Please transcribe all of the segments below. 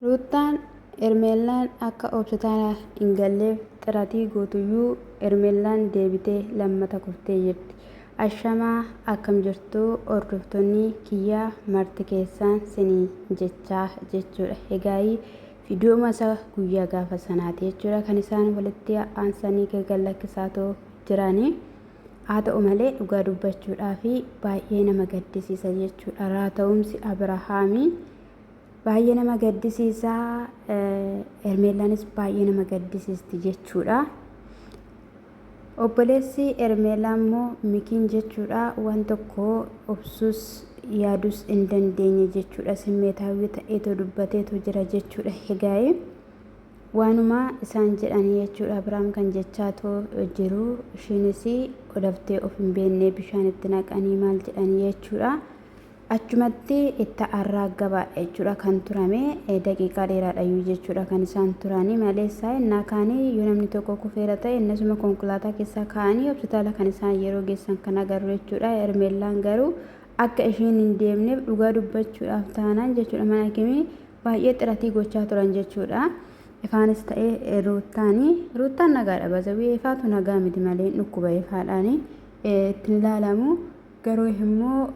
Ruutaan Ermeellaan akka obsitaan hin galleef xiratii gootuyyuu Ermeellaan deebitee lammata kuftee jirti. Ashamaa akkam jirtuu hordoftoonni kiyyaa marti keessaan sinii jechaa jechuudha. Egaayii viidiyoo masa guyyaa gaafa sanaati jechuudha. Kan isaan walitti aansanii gaggalakkisaatoo jiranii. Haa ta'u malee dhugaa dubbachuudhaa fi baay'ee nama gaddisiisa jechuudha. Raata'umsi Abrahaamii baay'ee nama gaddisiisaa, Ermeellaanis baay'ee nama gaddisiisti jechuudha. Obboleessi Ermeellaa immoo mikiin jechuudha waan tokko obsuus yaadus hin dandeenye jechuudha. Simmeetaawwi ta'eetoo dubbateetoo jira jechuudha. Egaayii waanuma isaan jedhanii jechuudha. Abrahaam kan jechaatoo jiru ishiinis odaftee of hin beekne bishaan itti naqanii maal jedhanii jechuudha. Achumatti itti arraaggabaadha jechuudha kan turame daqiiqaa dheeraadhayyuu jechuudha kan isaan turanii maleessaa innaa kaanii yoo namni tokko kufeera ta'e innasuma konkolaataa keessaa kaanii hospitaala kan isaan yeroo geessan kan agarru jechuudha. Ermeellaan garuu akka ishiin hin deemneef dhugaa dubbachuudhaaf taanaan jechuudha mana kimii baay'ee xiratii gochaa turan jechuudha. Ifaanis ta'ee ruutaan nagaadha bazawii ifaatu nagaa miti malee dhukkuba ifaadhaanii ittiin ilaalamu. Garuu immoo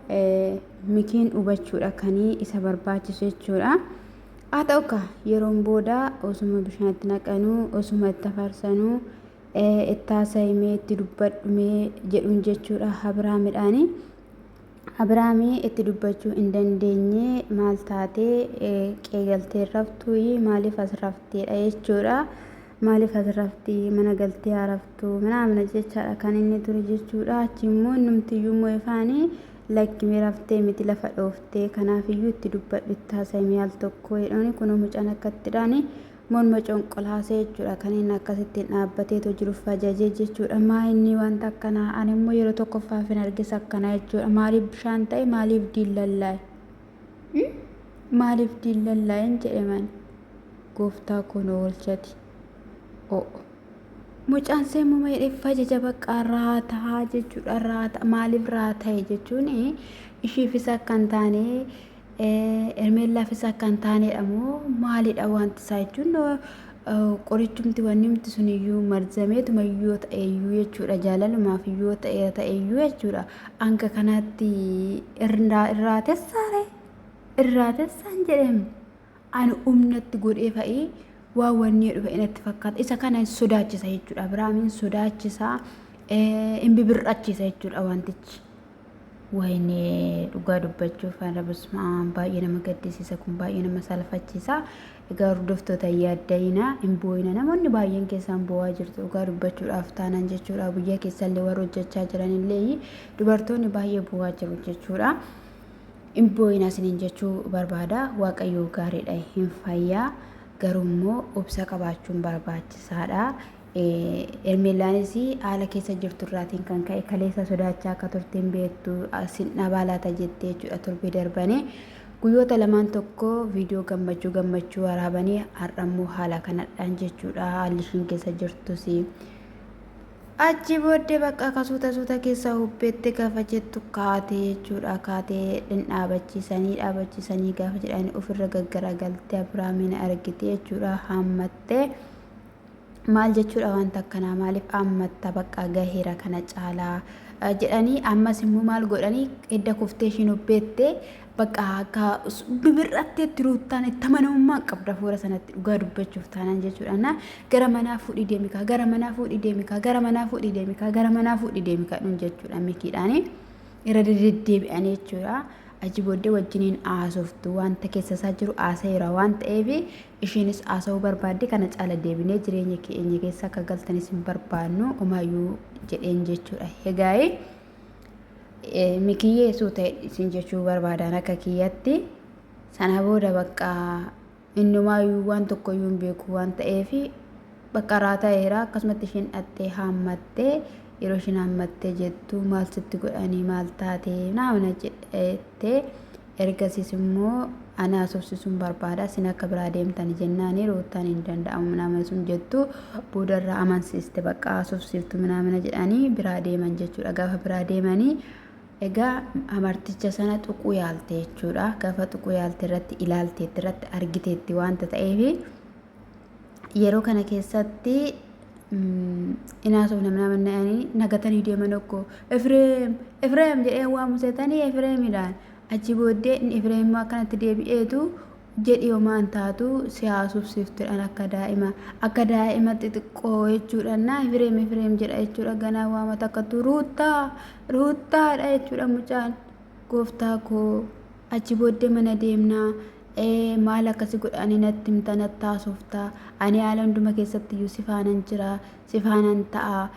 mikiin hubachuudha kanii isa barbaachisu jechuudha. Haa ta'u yeroon booda osuma bishaanitti naqanuu osuma itti faarsanuu itti haasa'imee itti dubbadhumee jedhuun jechuudha Abrahaamidhaani. Abrahaamii itti dubbachuu hin dandeenye maal taatee qeegaltee raftuu maaliif as rafteedha jechuudha. Maaliif as raftii mana galtee haraftuu mana jechaadha kan inni ture jechuudha. Achi immoo numtiyyuu immoo ifaanii lakkimee raftee miti lafa dhooftee kanaafiyyuu itti dubbadhu itti haasa'imee al tokko jedhani kunoo mucaan akkattidhaani morma conqolaasee jechuudha kan inni akkasittiin dhaabbateetoo jiruuf ajajee jechuudha. Maa inni wanta akkanaa ani immoo yeroo tokkoffaaf hin argis akkanaa jechuudha. Maaliif bishaan ta'e maaliif diillallaa'e maaliif diillallaa'een jedhaman gooftaa kun oolchati. Mucaan seemuma hidheeffaa jecha bakka raataa jechuudha. Raata maaliif raata'e jechuun ishiifis akka hin taane Ermeellaafis akka hin taanedha moo maalidha wanti isaa jechuun qorichumti wannimti suniyyuu marzameetuma iyyuu ta'eyyuu jechuudha. Jaalalumaaf iyyuu ta'eyyuu jechuudha. Hanga kanaatti irraatessaan jedhame ani humnatti godhee fa'ii waan wanni dhufe inatti fakkaata. Isa kana sodaachisa jechuudha. Abrahaamin sodaachisaa hin bibirrachiisa jechuudha wantichi. Wayne dhugaa dubbachuuf arabasmaan baay'ee nama gaddisiisa kun baay'ee nama salphachiisa. Egaa hordoftoota yaaddayina hin boo'ina namoonni baay'een keessaan boo'aa jirtu dhugaa dubbachuudhaaf taanaan jechuudha. Biyya keessallee warra hojjechaa jiranillee dubartoonni baay'ee boo'aa jiru jechuudha. Hin boo'ina isiniin jechuu barbaada. Waaqayyoo gaariidha hin fayyaa. Garuu immoo obsa qabaachuun barbaachisaadha. Ermeellaanis haala keessa jirtu irraatiin kan ka'e kaleessa sodaachaa akka turteen beektu asin dhabaa laata jettee jechuudha torbee darbanii guyyoota lamaan tokko viidiyoo gammachuu waraabanii har'ammoo haala kanadhaan jechuudha haalli ishiin keessa jirtus. Achi booddee bakka suuta keessa hubbeetti gaafa jettu kaatee jechuudha. Kaatee dhaabachiisanii gaafa jedhanii ofirra gaggaragaltee Abrahaamin argite jechuudha. Hammattee maal jechuudha wanta akkanaa maaliif hammatta bakka gaheera kana caalaa jedhanii ammas immoo maal godhanii edda kuftee ishiin hubbeettee bakka akka bibirratteetti ruutaan itti amanamummaa qabda fuula sanatti dhugaa dubbachuuf taanaan jechuudha. Gara manaa fuudhii deemikaa gara manaa fuudhii deemikaa gara manaa fuudhii deemikaa gara manaa fuudhii deemikaa dhuun jechuudha mikiidhaanii irra deddeebi'anii jechuudha. Achi booddee wajjiniin haasoftu wanta keessa isaa jiru haasayeera waan ta'eef ishiinis haasa'uu barbaadde kana caala deebinee jireenya keenya keessa akka galtanis hin barbaannu umaayyuu jedheen jechuudha. Egaayii mikiyyee suu ta'e isin jechuu barbaadan akka kiyyatti sana booda bakka innumaayyuu waan tokkoyyuu hin beeku waan ta'eef bakka raata'eera akkasumatti ishiin dhattee haammattee yeroo ishiin haammattee jettu maal sitti godhanii maal taatee naamna jettee ergasiis immoo ana haasofsiisuun barbaada isin akka biraa deemtan jennaan ruutaan hin danda'amu nama sun jettu boodarraa amansiiste bakka haasofsiiftu naamna jedhanii biraa deeman jechuudha. Gaafa biraa deemanii Egaa amarticha sana tuquu yaalte jechuudha. Gaafa tuquu yaalte irratti ilaalteetti irratti argiteetti waanta ta'eef yeroo kana keessatti inaasuuf namni nagatanii deeman okko Efreem jedhee waamu seetanii Efreemidhaan achi booddee inni Efreem akkanatti deebi'eetu jedhi homaan taatu siyaasuuf siiftuudhaan akka daa'ima xixiqqoo jechuudha. Efreem jedha jechuudha. Ganaa waamata akkattuu ruuttaadha jechuudha mucaan gooftaa koo. Achi booddee mana deemnaa. Maal akkasi godhanii natti himta natti haasoftaa. Ani haala hunduma keessatti iyyuu si faanan jira, si faanan ta'a.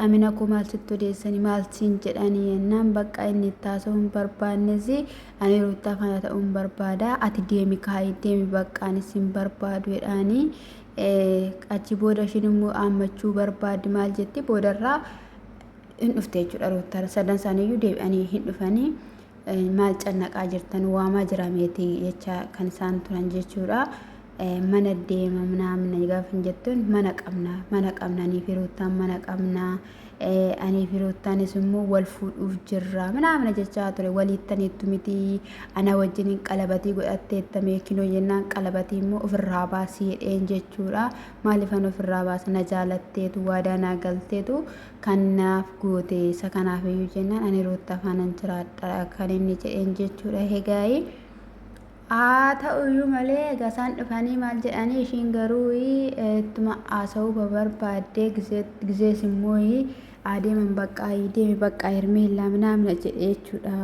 Amina koo maal sitti odeessanii maal siin jedhanii yennaan bakka inni itti haasa'uu hin barbaannes ani ruuttaa faana ta'uu hin barbaada. Ati deemi kaa'ii deemi bakka ani siin barbaadu jedhaanii achi booda ishiin immoo aammachuu barbaaddi maal jetti boodarraa hin dhufte jechuudha. Ruuttaa sadan isaaniiyyuu deebi'anii hin dhufanii. Maal cannaqaa jirtan waamaa jira meetii jecha kan isaan turan jechuudha. Mana deema namni gaafa hin jettuun mana qabnaanii fi ruuttaan mana qabna. Ani fi ruuttaanis immoo wal fuudhuuf jirra namni jechaa ture waliittaniittu miti ana wajjin qalabatii godhatteetta meekinoo jennaan qalabatii immoo ofirraa baasii jedheen jechuudha. Maaliifan ofirraa baasa na jaalatteetu waadaa naa galteetu kanaaf goote isa kanaaf iyyuu jennaan ani ruuttaa faanan jiraadha kan inni jedheen jechuudha. Egaa haa ta'uyyuu malee egaa isaan dhufanii maal jedhanii ishiin garuu ittuma haasa'uu barbaaddee gizees immoo adeeman deemi bakka Hermeellaa namna jedhe jechuudha.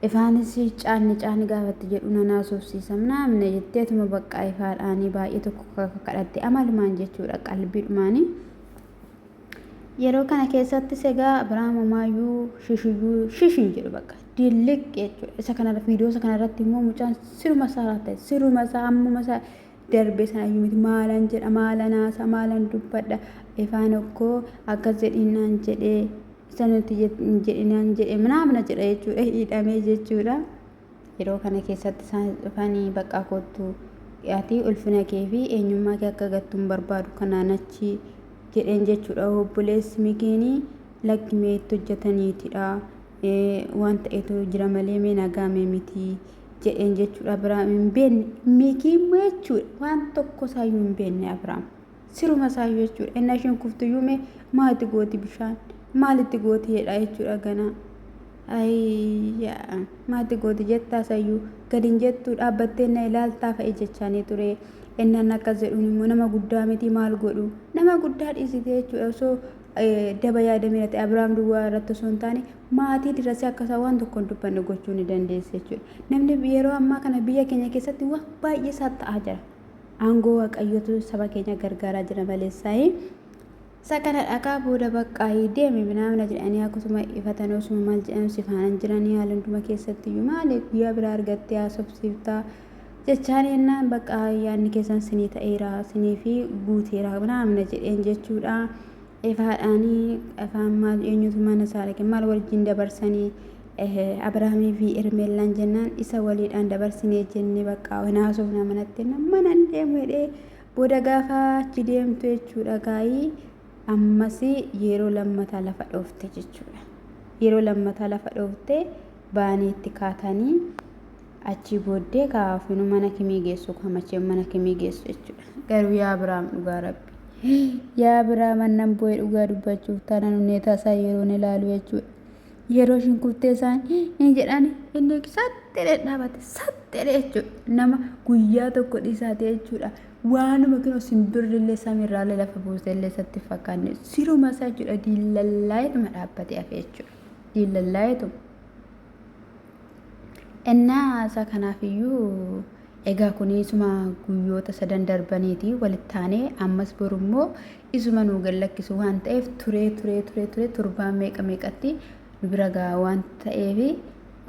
Ifaanis caanni gaafatti jedhu nan haasofsiisa namna jetteetuma bakka ifaadhaanii baay'ee tokko kadhatte amalumaan jechuudha qalbiidhumaanii. Yeroo kana keessattis egaa Abiraam Homaayyuu shishin jedhu bakka dilliq jechuudha. Isa kanarra viidiyoo isa kanarratti immoo mucaan siruma isaa ammuma isaa darbee sanaayyuu miti maalan jedha maalan haasa maalan dubbadha ifaan okkoo akkas jedhinaan jedhee isa nuti jedhinaan jedhee namna jedha jechuudha hidhamee jechuudha. Yeroo kana keessatti isaan dhufanii bakka kottu ati ulfina kee fi eenyummaa kee akka gattuun barbaadu kanaan achi jedheen jechuudha. Obboleessi mikiinii lakkimee itti hojjetaniitidha. Waan ta'eetu jira malee mee nagaame miti jedheen jechuudha. Abiraam hin beekne mikiin jechuudha waan tokko isaayyuu hin beekne Abiraam siruma isaayyuu jechuudha. Inni ishiin kuftuyyuu mee maalitti gooti bishaan maalitti gooti jedha jechuudha. Ganaa maalitti gooti jettaa isayyuu gadi hin jettuu dhaabbattee na ilaaltaa fa'i jechaanii ture. Inni akkas jedhuun immoo nama guddaa miti maal godhu nama guddaa dhiisite jechuudha. Osoo daba yaadamee ta'e Abiraam duwwaa irratti osoo hin taane maatii dirasee akkasaa waan tokko hin dubbanne gochuu ni dandeesse jechuudha. Namni yeroo ammaa kana biyya keenya keessatti waan baay'ee isaa ta'aa jira. Aangoo waaqayyootu saba keenya gargaaraa jira maleessaayi. Isa kana dhaqaa booda bakka deemi namna jedhanii akkasuma ifatan osuma maal jedhan si faanan jiranii haala hunduma keessatti iyyuu maali guyyaa biraa argattee haasofsiiftaa jechaan yennaan bakka yaadni keessan sinii ta'eera sinii fi guuteera namna jedheen jechuudha. Ifaadhaanii afaan maal eenyutu mana isaa maal wajjin dabarsanii Abiraamii fi Hermeellaan jennaan isa waliidhaan dabarsinee jennee bakka naasuuf namanatti mana deemu jedhee booda gaafa achi deemtu jechuudha. Gaayii ammas yeroo lammataa lafa dhoofte jechuudha. Yeroo lammataa lafa dhoofte baanii itti kaatanii achi booddee kaafinu mana kimii geessu kamachee mana kimii geessu jechuudha. Garuu yaa Abiraam dhugaa rabbi yaa Abiraam annan boo'ee dhugaa dubbachuuf taana nunnee taasaa yeroon ilaalu jechuudha. Yeroo shinkuftee isaan hin jedhan inni sattedhe dhaabate sattedhe jechuudha. Nama guyyaa tokko dhiisaate jechuudha. Waanuma kinoo simbirrillee samiirraallee lafa buusellee isatti fakkaanne siruma isaa jechuudha. Diilallaayituma dhaabbatee hafe jechuudha. Diilallaayitu. Innaa isa kanaafiyyuu egaa kun isuma guyyoota sadan darbaniiti walitti taanee ammas borummoo isuma nuu gallakkisu waan ta'eef turee turbaan meeqatti nu bira gaa waan ta'eef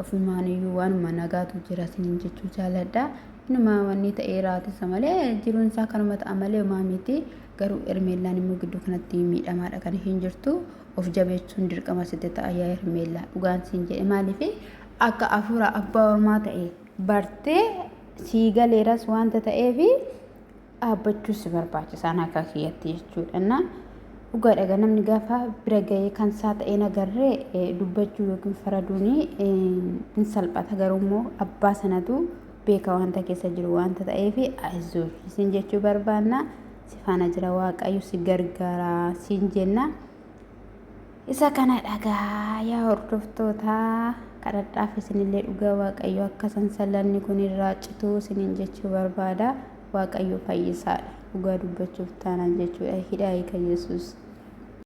ofumaaniyyuu waanuma nagaatu jira sinin jechuu jaaladha. Inuma wanni ta'ee raatisa malee jiruun isaa kanuma ta'a malee homaa miti. Garuu Hermeellaan immoo gidduu kanatti miidhamaadha kan ishiin jirtu. Of jabeessuun dirqama sitti ta'a yaa Hermeellaa dhugaan siin jedhe maaliif akka afuura abbaa ormaa ta'e bartee sii galeeras wanta ta'eef dhaabbachuus si barbaachisaan akka kiyyatti jechuudha. dhugaadha namni gaafa bira ga'ee kan isaa ta'ee nagarree dubbachuu yookiin faraduunii hin salphata garuu abbaa sanatu beeka wanta keessa jiru wanta ta'eef aizzoo isin jechuu barbaanna si faana jira waaqayyo si gargaara siin jenna isa kana dhagaa yaa hordoftoota kadhadhaaf isinillee dhugaa waaqayyo akka sansallanni kun irraa cituu isiniin jechuu barbaada waaqayyo fayyisaadha dhugaa dubbachuuf taanaan jechuudha hidhaa hiika Yesuus